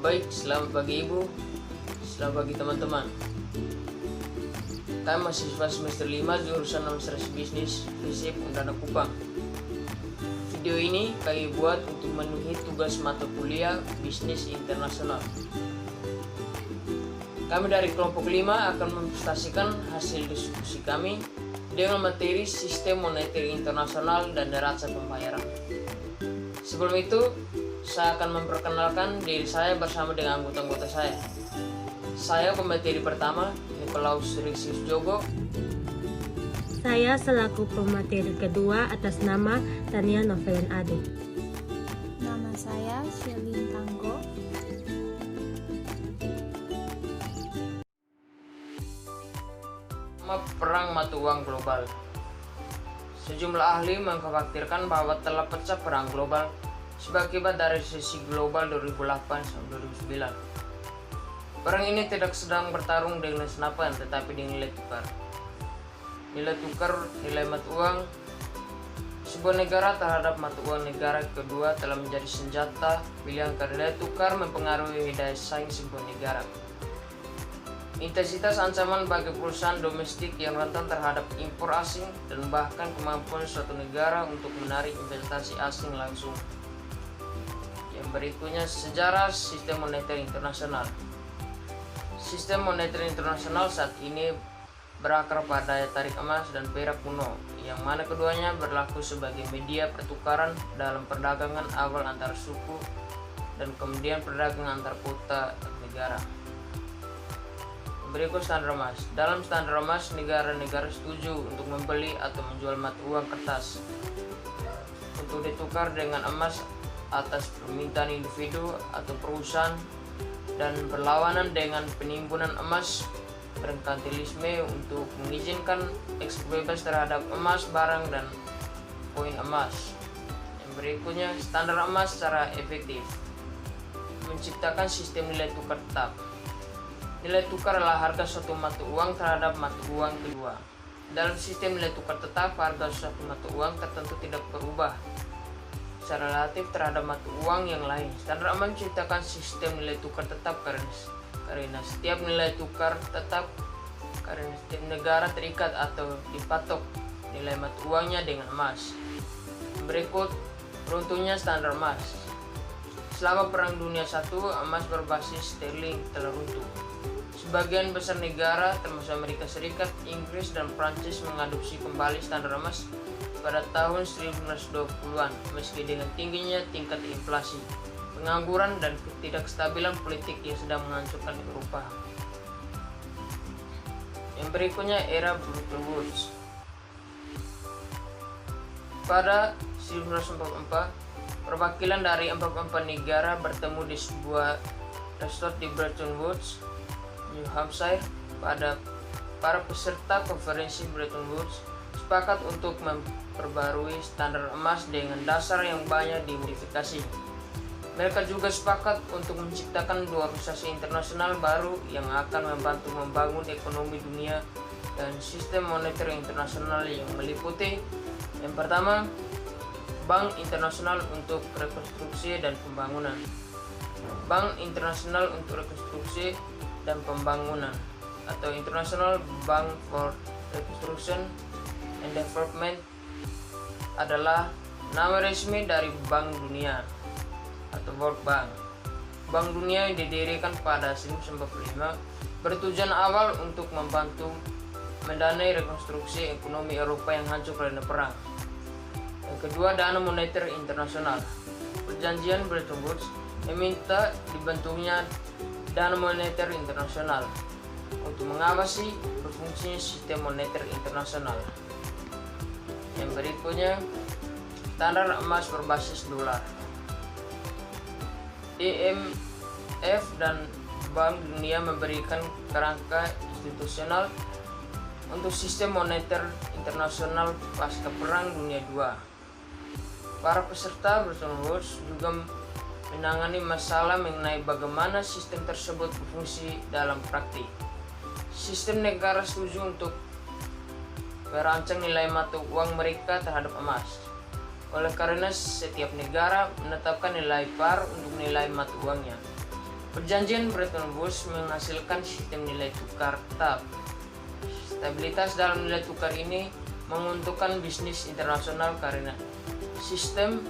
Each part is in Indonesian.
Baik, selamat pagi Ibu, selamat pagi teman-teman. Kami mahasiswa semester 5 jurusan Administrasi Bisnis FISIP Undana Kupang. Video ini kami buat untuk memenuhi tugas mata kuliah Bisnis Internasional. Kami dari kelompok 5 akan mempresentasikan hasil diskusi kami dengan materi Sistem Moneter Internasional dan Neraca Pembayaran. Sebelum itu, saya akan memperkenalkan diri saya bersama dengan anggota-anggota saya. Saya pemateri pertama, Nikolaus Rixius Jogo. Saya selaku pemateri kedua atas nama Tania Novelen Ade. Nama saya Shelin Tanggo. Perang mata uang global. Sejumlah ahli mengkhawatirkan bahwa telah pecah perang global sebagai akibat dari resesi global 2008-2009. Perang ini tidak sedang bertarung dengan senapan, tetapi dengan nilai tukar. Nilai tukar, nilai mata uang sebuah negara terhadap mata uang negara kedua telah menjadi senjata pilihan karena nilai tukar mempengaruhi daya saing sebuah negara. Intensitas ancaman bagi perusahaan domestik yang rentan terhadap impor asing dan bahkan kemampuan suatu negara untuk menarik investasi asing langsung. Yang berikutnya, sejarah sistem moneter internasional. Sistem moneter internasional saat ini berakar pada daya tarik emas dan perak kuno, yang mana keduanya berlaku sebagai media pertukaran dalam perdagangan awal antar suku dan kemudian perdagangan antar kota dan negara. Berikut standar emas. Dalam standar emas, negara-negara setuju untuk membeli atau menjual mata uang kertas untuk ditukar dengan emas atas permintaan individu atau perusahaan dan berlawanan dengan penimbunan emas. Merkantilisme untuk mengizinkan ekspor bebas terhadap emas, barang, dan koin emas. Yang berikutnya, standar emas secara efektif menciptakan sistem nilai tukar tetap. Nilai tukar adalah harga suatu mata uang terhadap mata uang kedua. Dalam sistem nilai tukar tetap, harga suatu mata uang tertentu tidak berubah secara relatif terhadap mata uang yang lain. Standar emas menciptakan sistem nilai tukar tetap karena setiap nilai tukar tetap karena setiap negara terikat atau dipatok nilai mata uangnya dengan emas. Berikut runtuhnya standar emas. Selama Perang Dunia I, emas berbasis sterling telah runtuh. Sebagian besar negara, termasuk Amerika Serikat, Inggris, dan Prancis mengadopsi kembali standar emas pada tahun 1920-an, meski dengan tingginya tingkat inflasi, pengangguran, dan ketidakstabilan politik yang sedang menghancurkan Eropa. Yang berikutnya, era Bretton Woods. Pada 1944, perwakilan dari 44 negara bertemu di sebuah resort di Bretton Woods, New Hampshire. Para peserta konferensi Bretton Woods sepakat untuk memperbarui standar emas dengan dasar yang banyak dimodifikasi. Mereka juga sepakat untuk menciptakan dua organisasi internasional baru yang akan membantu membangun ekonomi dunia dan sistem moneter internasional yang meliputi: yang pertama, Bank Internasional untuk Rekonstruksi dan Pembangunan, Bank Internasional untuk Rekonstruksi dan Pembangunan, atau International Bank for Reconstruction and Development adalah nama resmi dari Bank Dunia atau World Bank. Bank Dunia yang didirikan pada 1945 bertujuan awal untuk membantu mendanai rekonstruksi ekonomi Eropa yang hancur karena perang. Yang kedua, Dana Moneter Internasional. Perjanjian Bretton Woods meminta dibentuknya Dana Moneter Internasional untuk mengawasi berfungsinya sistem moneter internasional. Yang berikutnya, standar emas berbasis dolar. IMF dan Bank Dunia memberikan kerangka institusional untuk sistem moneter internasional pasca Perang Dunia II. Para peserta Bretton Woods juga menangani masalah mengenai bagaimana sistem tersebut berfungsi dalam praktik. Sistem negara setuju untuk merancang nilai mata uang mereka terhadap emas. Oleh karena setiap negara menetapkan nilai par untuk nilai mata uangnya. Perjanjian Bretton Woods menghasilkan sistem nilai tukar tetap. Stabilitas dalam nilai tukar ini menguntungkan bisnis internasional karena sistem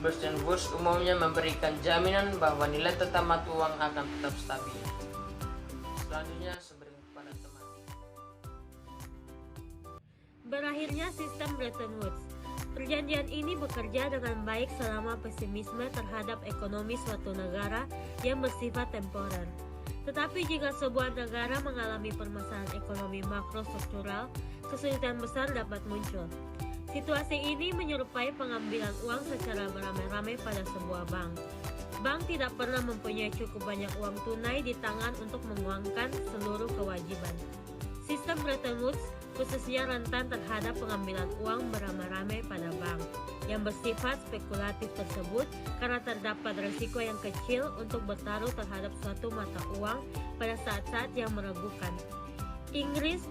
Bretton Woods umumnya memberikan jaminan bahwa nilai tetap mata uang akan tetap stabil. Selanjutnya seberi kepada teman. Berakhirnya sistem Bretton Woods. Perjanjian ini bekerja dengan baik selama pesimisme terhadap ekonomi suatu negara yang bersifat temporer. Tetapi jika sebuah negara mengalami permasalahan ekonomi makro struktural, kesulitan besar dapat muncul. Situasi ini menyerupai pengambilan uang secara beramai-ramai pada sebuah bank. Bank tidak pernah mempunyai cukup banyak uang tunai di tangan untuk menguangkan seluruh kewajiban. Sistem Bretton Woods khususnya rentan terhadap pengambilan uang beramai-ramai pada bank yang bersifat spekulatif tersebut karena terdapat risiko yang kecil untuk bertaruh terhadap suatu mata uang pada saat-saat yang meragukan. Inggris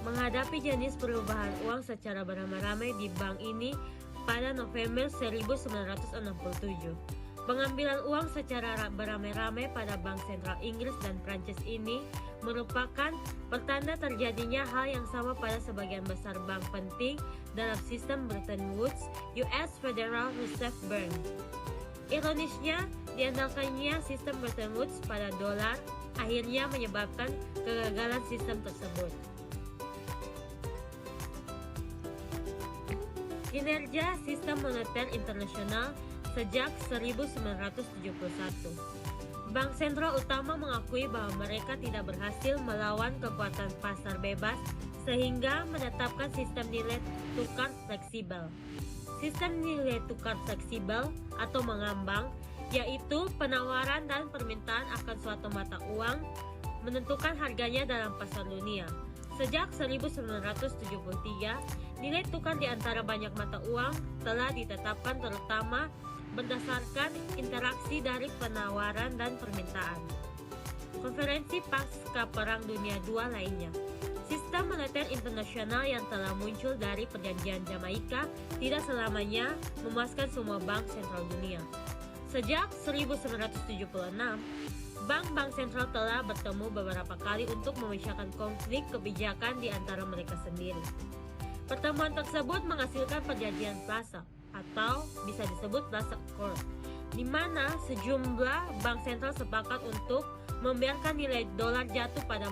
menghadapi jenis perubahan uang secara beramai-ramai di bank ini pada November 1967. Pengambilan uang secara beramai-ramai pada Bank Sentral Inggris dan Prancis ini merupakan pertanda terjadinya hal yang sama pada sebagian besar bank penting dalam sistem Bretton Woods, US Federal Reserve Bank. Ironisnya, diandalkannya sistem Bretton Woods pada dolar akhirnya menyebabkan kegagalan sistem tersebut. Kinerja sistem moneter internasional sejak 1971. Bank sentral utama mengakui bahwa mereka tidak berhasil melawan kekuatan pasar bebas sehingga menetapkan sistem nilai tukar fleksibel. Sistem nilai tukar fleksibel atau mengambang, yaitu penawaran dan permintaan akan suatu mata uang menentukan harganya dalam pasar dunia. Sejak 1973, nilai tukar di antara banyak mata uang telah ditetapkan terutama berdasarkan interaksi dari penawaran dan permintaan. Konferensi pasca Perang Dunia II lainnya. Sistem moneter internasional yang telah muncul dari perjanjian Jamaika tidak selamanya memuaskan semua bank sentral dunia. Sejak 1976, bank-bank sentral telah bertemu beberapa kali untuk memecahkan konflik kebijakan di antara mereka sendiri. Pertemuan tersebut menghasilkan perjanjian Plaza atau bisa disebut Plaza Accord, di mana sejumlah bank sentral sepakat untuk membiarkan nilai dolar jatuh pada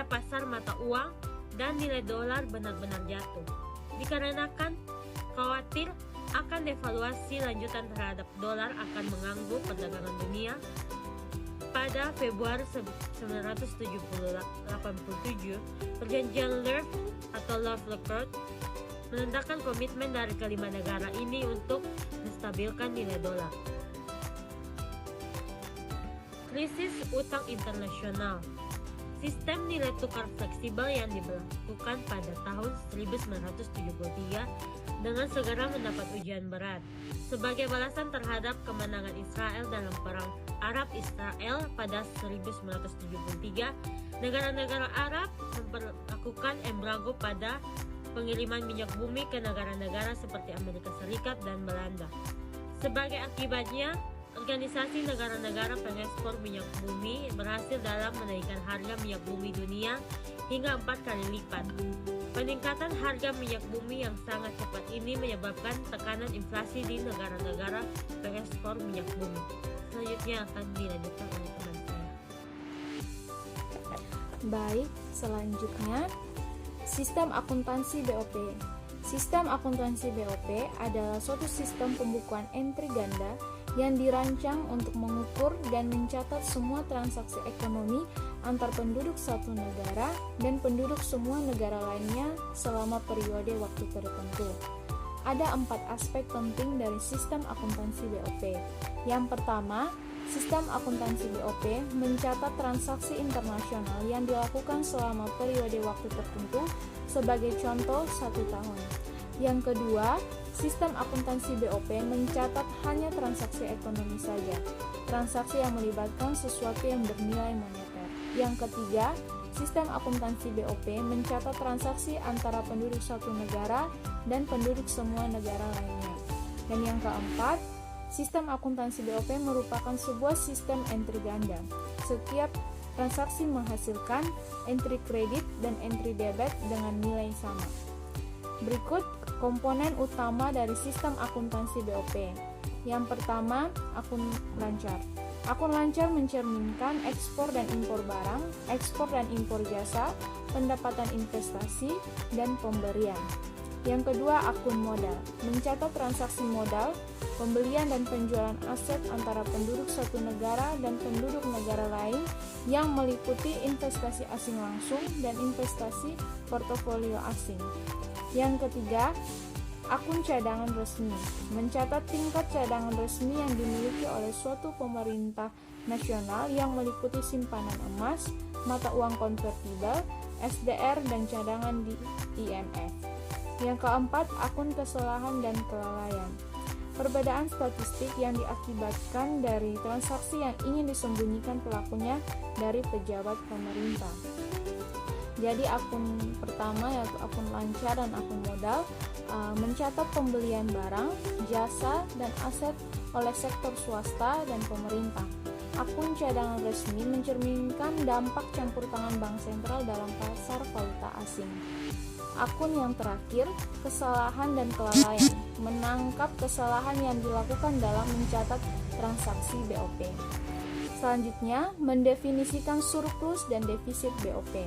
pasar mata uang dan nilai dolar benar-benar jatuh. Dikarenakan khawatir akan devaluasi lanjutan terhadap dolar akan mengganggu perdagangan dunia, pada Februari 1987, perjanjian Love Accord menentangkan komitmen dari kelima negara ini untuk menstabilkan nilai dolar. Krisis utang internasional. Sistem nilai tukar fleksibel yang diberlakukan pada tahun 1973 dengan segera mendapat ujian berat. Sebagai balasan terhadap kemenangan Israel dalam Perang Arab-Israel pada 1973, negara-negara Arab memperlakukan embargo pada pengiriman minyak bumi ke negara-negara seperti Amerika Serikat dan Belanda. Sebagai akibatnya, organisasi negara-negara pengekspor minyak bumi berhasil dalam menaikkan harga minyak bumi dunia hingga 4 kali lipat. Peningkatan harga minyak bumi yang sangat cepat ini menyebabkan tekanan inflasi di negara-negara pengekspor minyak bumi. Selanjutnya akan dilanjutkan oleh teman saya. Baik, selanjutnya sistem akuntansi BOP. Sistem akuntansi BOP adalah suatu sistem pembukuan entry ganda yang dirancang untuk mengukur dan mencatat semua transaksi ekonomi antar penduduk satu negara dan penduduk semua negara lainnya selama periode waktu tertentu. Ada 4 aspek penting dari sistem akuntansi BOP. Yang pertama, sistem akuntansi BOP mencatat transaksi internasional yang dilakukan selama periode waktu tertentu, sebagai contoh 1 tahun. Yang kedua, sistem akuntansi BOP mencatat hanya transaksi ekonomi saja, transaksi yang melibatkan sesuatu yang bernilai moneter. Yang ketiga, sistem akuntansi BOP mencatat transaksi antara penduduk satu negara dan penduduk semua negara lainnya. Dan yang keempat, Sistem akuntansi BOP merupakan sebuah sistem entry ganda. Setiap transaksi menghasilkan entry kredit dan entry debit dengan nilai sama. Berikut komponen utama dari sistem akuntansi BOP. Yang pertama, akun lancar. Akun lancar mencerminkan ekspor dan impor barang, ekspor dan impor jasa, pendapatan investasi, dan pemberian. Yang kedua, akun modal. Mencatat transaksi modal, pembelian dan penjualan aset antara penduduk satu negara dan penduduk negara lain yang meliputi investasi asing langsung dan investasi portofolio asing. Yang ketiga, akun cadangan resmi. Mencatat tingkat cadangan resmi yang dimiliki oleh suatu pemerintah nasional yang meliputi simpanan emas, mata uang konvertibel, SDR, dan cadangan di IMF. Yang keempat, akun kesalahan dan kelalaian. Perbedaan statistik yang diakibatkan dari transaksi yang ingin disembunyikan pelakunya dari pejabat pemerintah. Jadi akun pertama yaitu akun lancar dan akun modal mencatat pembelian barang, jasa, dan aset oleh sektor swasta dan pemerintah. Akun cadangan resmi mencerminkan dampak campur tangan bank sentral dalam pasar valuta asing. Akun yang terakhir, kesalahan dan kelalaian, menangkap kesalahan yang dilakukan dalam mencatat transaksi BOP. Selanjutnya, mendefinisikan surplus dan defisit BOP.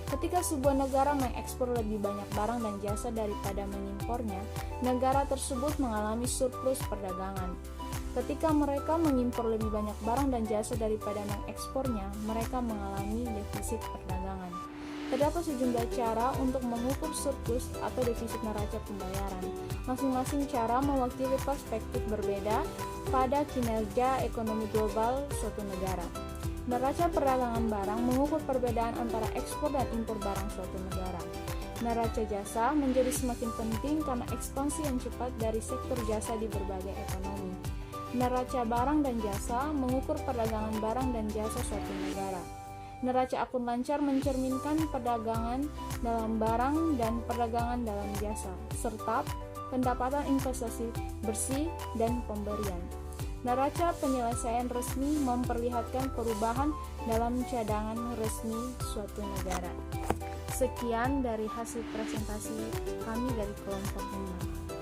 Ketika sebuah negara mengekspor lebih banyak barang dan jasa daripada mengimpornya, negara tersebut mengalami surplus perdagangan. Ketika mereka mengimpor lebih banyak barang dan jasa daripada mengekspornya, mereka mengalami defisit perdagangan. Terdapat sejumlah cara untuk mengukur surplus atau defisit neraca pembayaran. Masing-masing cara mewakili perspektif berbeda pada kinerja ekonomi global suatu negara. Neraca perdagangan barang mengukur perbedaan antara ekspor dan impor barang suatu negara. Neraca jasa menjadi semakin penting karena ekspansi yang cepat dari sektor jasa di berbagai ekonomi. Neraca barang dan jasa mengukur perdagangan barang dan jasa suatu negara. Neraca akun lancar mencerminkan perdagangan dalam barang dan perdagangan dalam jasa, serta pendapatan investasi bersih dan pemberian. Neraca penyelesaian resmi memperlihatkan perubahan dalam cadangan resmi suatu negara. Sekian dari hasil presentasi kami dari kelompok 5.